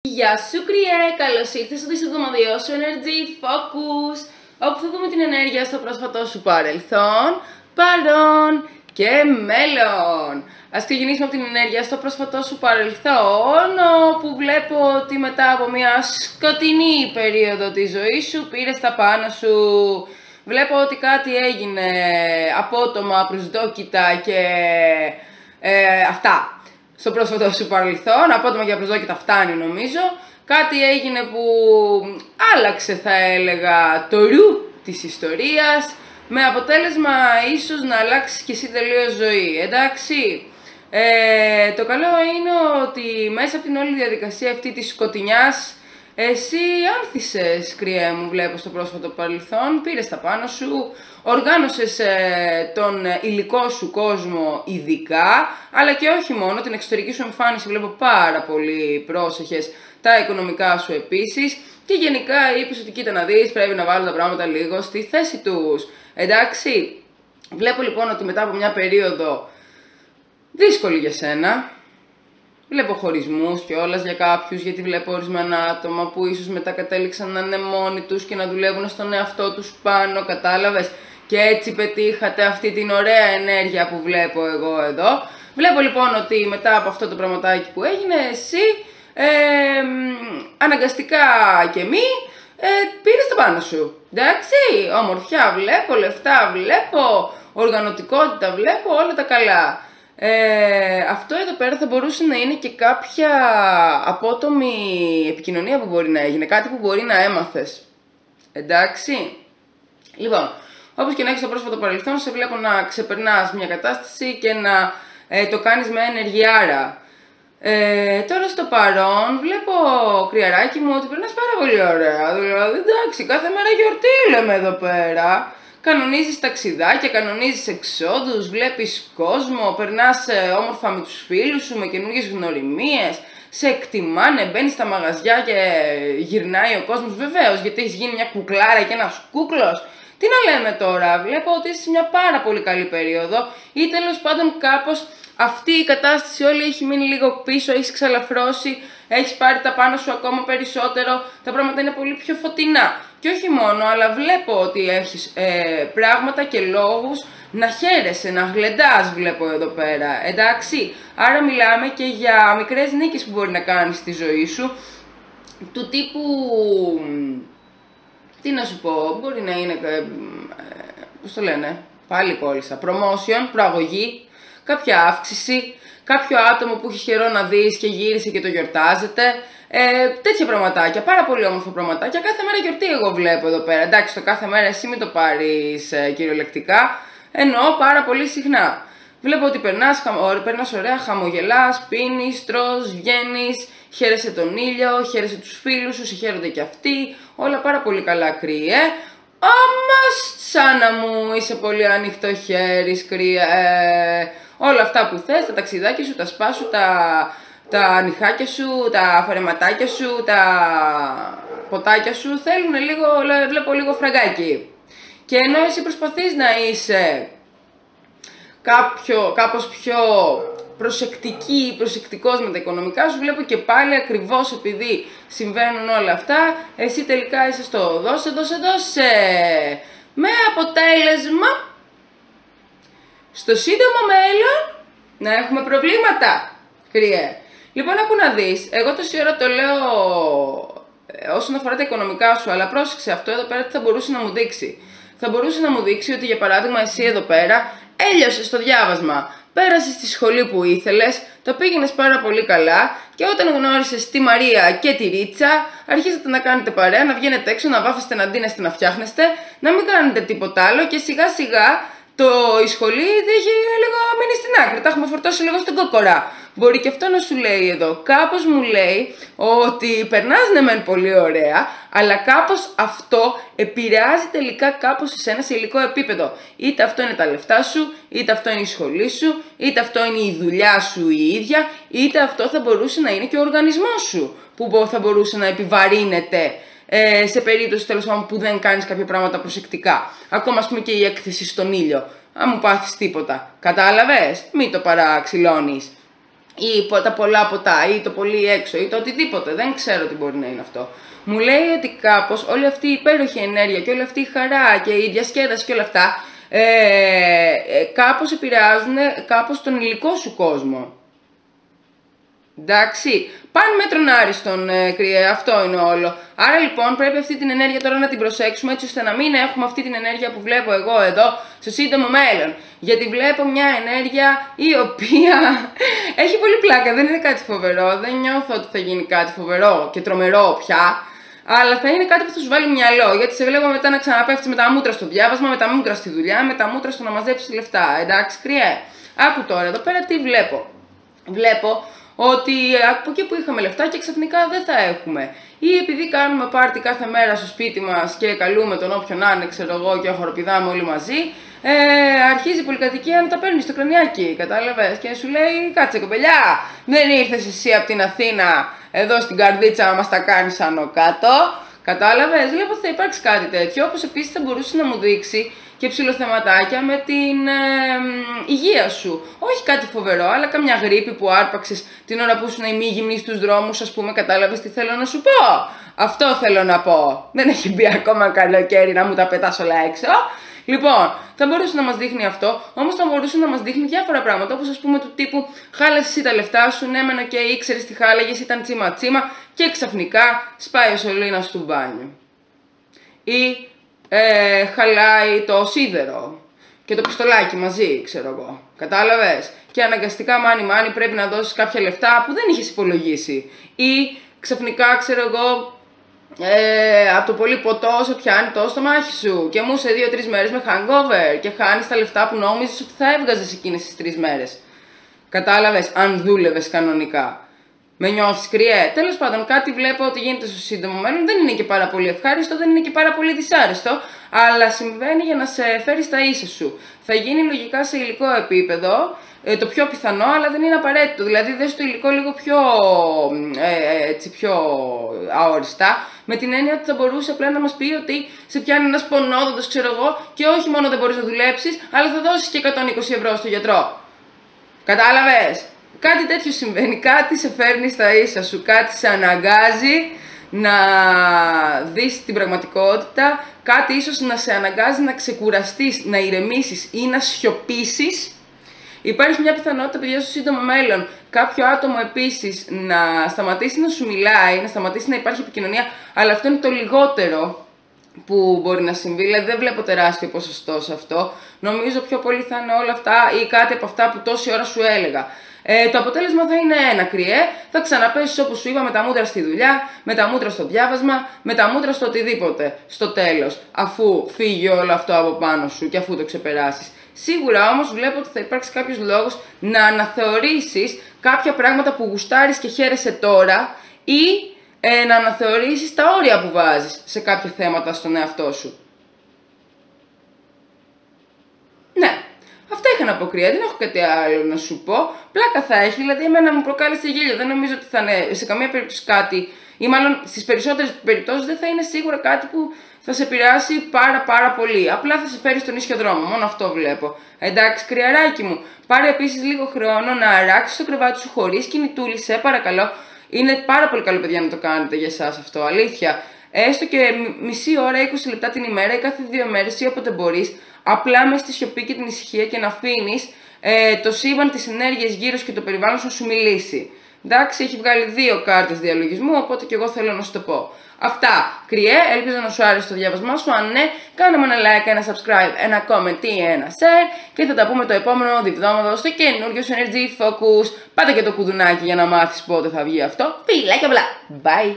Γεια σου Κριέ, καλώς ήρθες στο εβδομαδιαίο σου Energy Focus, όπου θα δούμε την ενέργεια στο πρόσφατό σου παρελθόν, παρόν και μέλλον. Ας ξεκινήσουμε από την ενέργεια στο πρόσφατό σου παρελθόν, όπου βλέπω ότι μετά από μια σκοτεινή περίοδο της ζωής σου πήρες τα πάνω σου. Βλέπω ότι κάτι έγινε απότομα, προσδόκητα και αυτά. Στο πρόσφατο σου παρελθόν, απότομα και απροσδόκητα φτάνει νομίζω. Κάτι έγινε που άλλαξε, θα έλεγα, το ρου της ιστορίας, με αποτέλεσμα ίσως να αλλάξεις και εσύ τελείως ζωή, εντάξει. Το καλό είναι ότι μέσα από την όλη διαδικασία αυτή της σκοτεινιάς, εσύ άνθησες, Κριέ μου, βλέπω στο πρόσφατο παρελθόν, πήρες τα πάνω σου, οργάνωσες τον υλικό σου κόσμο ειδικά, αλλά και όχι μόνο, την εξωτερική σου εμφάνιση βλέπω πάρα πολύ πρόσεχες, τα οικονομικά σου επίσης, και γενικά είπες ότι κοίτα να δεις, πρέπει να βάλω τα πράγματα λίγο στη θέση τους, εντάξει. Βλέπω λοιπόν ότι μετά από μια περίοδο δύσκολη για σένα, βλέπω χωρισμούς κιόλας για κάποιους, γιατί βλέπω ορισμένα άτομα που ίσως μετά κατέληξαν να είναι μόνοι τους και να δουλεύουν στον εαυτό τους πάνω, κατάλαβες. Και έτσι πετύχατε αυτή την ωραία ενέργεια που βλέπω εγώ εδώ. Βλέπω λοιπόν ότι μετά από αυτό το πραγματάκι που έγινε, εσύ αναγκαστικά και μη πήρες τα πάνω σου. Εντάξει, ομορφιά βλέπω, λεφτά βλέπω, οργανωτικότητα βλέπω, όλα τα καλά. Αυτό εδώ πέρα θα μπορούσε να είναι και κάποια απότομη επικοινωνία που μπορεί να έγινε, κάτι που μπορεί να έμαθες, εντάξει. Λοιπόν, όπως και να έχεις το πρόσφατο παρελθόν, σε βλέπω να ξεπερνάς μια κατάσταση και να το κάνεις με ενεργειάρα. Τώρα στο παρόν βλέπω, Κριαράκι μου, ότι περνάς πάρα πολύ ωραία, δηλαδή εντάξει, κάθε μέρα γιορτή λέμε εδώ πέρα. Κανονίζεις ταξιδάκια, κανονίζεις εξόδους, βλέπεις κόσμο, περνάς όμορφα με τους φίλους σου, με καινούργιες γνωριμίες, σε εκτιμάνε, μπαίνεις στα μαγαζιά και γυρνάει ο κόσμος, βεβαίως, γιατί έχεις γίνει μια κουκλάρα και ένας κούκλος. Τι να λέμε τώρα, βλέπω ότι είσαι σε μια πάρα πολύ καλή περίοδο ή τέλος πάντων κάπως αυτή η κατάσταση όλη έχει μείνει λίγο πίσω, έχεις ξαλαφρώσει, έχεις πάρει τα πάνω σου ακόμα περισσότερο, τα πράγματα είναι πολύ πιο φωτεινά. Και όχι μόνο, αλλά βλέπω ότι έχεις πράγματα και λόγους να χαίρεσαι, να γλεντάς βλέπω εδώ πέρα, εντάξει. Άρα μιλάμε και για μικρές νίκες που μπορεί να κάνεις στη ζωή σου, του τύπου, τι να σου πω, μπορεί να είναι, πώς το λένε, πάλι κόλλησα, promotion, προαγωγή, κάποια αύξηση, κάποιο άτομο που έχει καιρό να δεις και γύρισε και το γιορτάζεται, τέτοια πραγματάκια, πάρα πολύ όμορφα πραγματάκια, κάθε μέρα γιορτή εγώ βλέπω εδώ πέρα, εντάξει, το κάθε μέρα εσύ μην το πάρεις κυριολεκτικά, εννοώ πάρα πολύ συχνά. Βλέπω ότι περνάς ωραία, χαμογελάς, πίνεις, τρως, βγαίνεις, χαίρεσαι τον ήλιο, χαίρεσαι τους φίλους σου, σε χαίρονται και αυτοί, όλα πάρα πολύ καλά, Κριέ. Όμως, σαν να μου είσαι πολύ ανοιχτό χέρι, Κριέ. Όλα αυτά που θες, τα ταξιδάκια σου, τα σπά σου, τα νυχάκια σου, τα φορεματάκια σου, τα ποτάκια σου, θέλουν λίγο, βλέπω λίγο φραγκάκι. Και ενώ εσύ προσπαθείς να είσαι κάπως πιο προσεκτικός με τα οικονομικά σου, βλέπω και πάλι ακριβώς επειδή συμβαίνουν όλα αυτά, εσύ τελικά είσαι στο δώσε. Με αποτέλεσμα, στο σύντομο μέλλον, να έχουμε προβλήματα, Κριέ. Λοιπόν, άκου να δεις, εγώ τόση ώρα το λέω όσον αφορά τα οικονομικά σου, αλλά πρόσεξε αυτό εδώ πέρα τι θα μπορούσε να μου δείξει. Θα μπορούσε να μου δείξει ότι για παράδειγμα εσύ εδώ πέρα έλειωσες στο διάβασμα, πέρασες στη σχολή που ήθελες, το πήγαινες πάρα πολύ καλά και όταν γνώρισες τη Μαρία και τη Ρίτσα, αρχίσατε να κάνετε παρέα, να βγαίνετε έξω, να βάφεστε, να ντύνεστε, να φτιάχνεστε, να μην κάνετε τίποτα άλλο και σιγά σιγά η σχολή έχει λίγο μείνει στην άκρη, τα έχουμε φορτώσει λίγο στην κόκορα. Μπορεί και αυτό να σου λέει εδώ, κάπως μου λέει ότι περνάς ναι μεν πολύ ωραία, αλλά κάπως αυτό επηρεάζει τελικά κάπως εσένα σε υλικό επίπεδο. Είτε αυτό είναι τα λεφτά σου, είτε αυτό είναι η σχολή σου, είτε αυτό είναι η δουλειά σου η ίδια, είτε αυτό θα μπορούσε να είναι και ο οργανισμός σου, που θα μπορούσε να επιβαρύνεται σε περίπτωση τέλος πάντων που δεν κάνεις κάποια πράγματα προσεκτικά. Ακόμα ας πούμε και η έκθεση στον ήλιο. Αν μου πάθεις τίποτα, κατάλαβες, μην το παραξηλώνεις. ή τα πολλά ποτά ή το πολύ έξω ή το οτιδήποτε, δεν ξέρω τι μπορεί να είναι αυτό. Μου λέει ότι κάπως όλη αυτή η υπέροχη ενέργεια και όλη αυτή η χαρά και η διασκέδαση και όλα αυτά κάπως επηρεάζουν κάπως τον υλικό σου κόσμο. Εντάξει, πάνε μέτρον άριστον, κρύε, αυτό είναι όλο. Άρα λοιπόν πρέπει αυτή την ενέργεια τώρα να την προσέξουμε έτσι ώστε να μην έχουμε αυτή την ενέργεια που βλέπω εγώ εδώ στο σύντομο μέλλον. Γιατί βλέπω μια ενέργεια η οποία έχει πολύ πλάκα, δεν είναι κάτι φοβερό, δεν νιώθω ότι θα γίνει κάτι φοβερό και τρομερό πια. Αλλά θα είναι κάτι που θα σου βάλει μυαλό. Γιατί σε βλέπω μετά να ξαναπέφτεις με τα μούτρα στο διάβασμα, με τα μούτρα στη δουλειά, με τα μούτρα στο να μαζέψεις λεφτά. Εντάξει, κρυέ. Άκου τώρα εδώ πέρα τι βλέπω. Βλέπω ότι από εκεί που είχαμε λεφτά και ξαφνικά δεν θα έχουμε. Ή επειδή κάνουμε πάρτι κάθε μέρα στο σπίτι μας και καλούμε τον όποιον να είναι, ξέρω εγώ, και χοροπηδάμε όλοι μαζί, αρχίζει η πολυκατοικία να τα παίρνει στο κρανιάκι, κατάλαβες, και σου λέει κάτσε κοπελιά, δεν ήρθες εσύ από την Αθήνα εδώ στην καρδίτσα να μας τα κάνεις άνω κάτω. Κατάλαβες, βλέπω ότι θα υπάρξει κάτι τέτοιο, όπως επίσης θα μπορούσε να μου δείξει και ψιλοθεματάκια με την υγεία σου. Όχι κάτι φοβερό, αλλά καμιά γρίπη που άρπαξες την ώρα που ήσουν ημίγυμνη στους δρόμους, ας πούμε, κατάλαβες τι θέλω να σου πω. Αυτό θέλω να πω. Δεν έχει μπει ακόμα καλοκαίρι να μου τα πετάς όλα έξω. Λοιπόν, θα μπορούσε να μας δείχνει αυτό, όμως θα μπορούσε να μας δείχνει διάφορα πράγματα, όπως ας πούμε του τύπου χάλασες εσύ τα λεφτά σου, ναι μεν και ήξερες τι χάλαγες, ήταν τσίμα τσίμα και ξαφνικά σπάει ο σωλήνας του μπάνιου. Ή χαλάει το σίδερο και το πιστολάκι μαζί, ξέρω εγώ. Κατάλαβες? Και αναγκαστικά μάνι πρέπει να δώσεις κάποια λεφτά που δεν είχες υπολογίσει. Ή ξαφνικά, ξέρω εγώ, από το πολύ ποτό σε πιάνει το στομάχι σου και μου σε 2-3 μέρες με hangover και χάνεις τα λεφτά που νόμιζες ότι θα έβγαζες εκείνες τις 3 μέρες. Κατάλαβες? Αν δούλευες κανονικά. Με νιώθεις κρυέ. Τέλος πάντων, κάτι βλέπω ότι γίνεται στο σύντομο μέλλον. Δεν είναι και πάρα πολύ ευχάριστο, δεν είναι και πάρα πολύ δυσάρεστο, αλλά συμβαίνει για να σε φέρει στα ίσα σου. Θα γίνει λογικά σε υλικό επίπεδο, το πιο πιθανό, αλλά δεν είναι απαραίτητο. Δηλαδή, δες το υλικό λίγο πιο αόριστα, με την έννοια ότι θα μπορούσε απλά να μας πει ότι σε πιάνει ένας πονόδοντος, ξέρω εγώ, και όχι μόνο δεν μπορείς να δουλέψεις, αλλά θα δώσεις και 120 ευρώ στο γιατρό. Κατάλαβες? Κάτι τέτοιο συμβαίνει, κάτι σε φέρνει στα ίσα σου, κάτι σε αναγκάζει να δεις την πραγματικότητα, κάτι ίσως να σε αναγκάζει να ξεκουραστείς, να ηρεμήσεις ή να σιωπήσεις. Υπάρχει μια πιθανότητα, παιδιά, στο σύντομο μέλλον, κάποιο άτομο επίσης να σταματήσει να σου μιλάει, να σταματήσει να υπάρχει επικοινωνία, αλλά αυτό είναι το λιγότερο που μπορεί να συμβεί, δηλαδή δεν βλέπω τεράστιο ποσοστό σε αυτό. Νομίζω πιο πολύ θα είναι όλα αυτά ή κάτι από αυτά που τόση ώρα σου έλεγα. Το αποτέλεσμα θα είναι ένα κρυέ, θα ξαναπέσεις όπως σου είπα με τα μούτρα στη δουλειά, με τα μούτρα στο διάβασμα, με τα μούτρα στο οτιδήποτε, στο τέλος, αφού φύγει όλο αυτό από πάνω σου και αφού το ξεπεράσεις. Σίγουρα όμως βλέπω ότι θα υπάρξει κάποιος λόγος να αναθεωρήσεις κάποια πράγματα που γουστάρεις και χαίρεσαι τώρα ή να αναθεωρήσεις τα όρια που βάζεις σε κάποια θέματα στον εαυτό σου. Ναι. Αυτά είχα να πω, κρύα, δεν έχω κάτι άλλο να σου πω. Πλάκα θα έχει, δηλαδή εμένα μου προκάλεσε γέλιο. Δεν νομίζω ότι θα είναι σε καμία περίπτωση κάτι, ή μάλλον στις περισσότερες περιπτώσεις δεν θα είναι σίγουρα κάτι που θα σε επηρεάσει πάρα πολύ. Απλά θα σε φέρει στον ίσιο δρόμο, μόνο αυτό βλέπω. Εντάξει, κρυαράκι μου, πάρε επίσης λίγο χρόνο να αράξεις το κρεβάτι σου χωρίς κινητούλη, σε παρακαλώ. Είναι πάρα πολύ καλό, παιδιά, να το κάνετε για εσάς αυτό, αλήθεια. Έστω και μισή ώρα, 20 λεπτά την ημέρα ή κάθε 2 μέρες ή όποτε μπορείς, απλά μες στη σιωπή και την ησυχία και να αφήνεις το σύμπαν, τις ενέργειες γύρω και το περιβάλλον σου να σου μιλήσει. Εντάξει, έχει βγάλει 2 κάρτες διαλογισμού, οπότε και εγώ θέλω να σου το πω. Αυτά, κρυέ, ελπίζω να σου άρεσε το διάβασμά σου. Αν ναι, κάνε μου ένα like, ένα subscribe, ένα comment ή ένα share και θα τα πούμε το επόμενο διβδόματο στο καινούργιο σου Energy Focus. Πάτε και το κουδουνάκι για να μάθεις πότε θα βγει αυτό. Φιλάκια πολλά, bye!